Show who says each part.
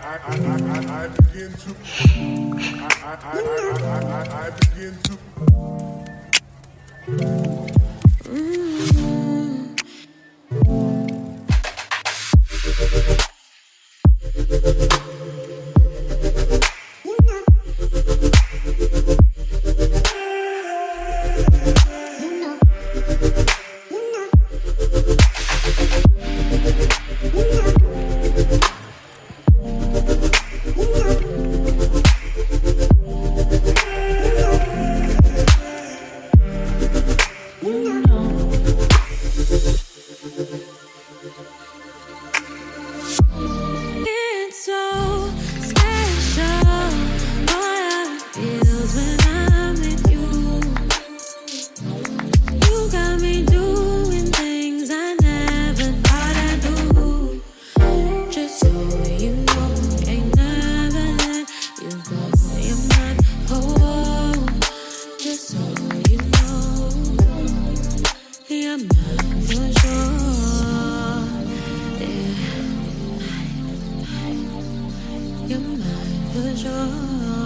Speaker 1: I begin to I begin
Speaker 2: It's so special, boy, how it feels when I'm with you. You got me doing things I never thought I'd do. Just so you know, ain't never let you go. You're my whole. Just so you know, you're mine for sure. Yeah. You're mine for sure.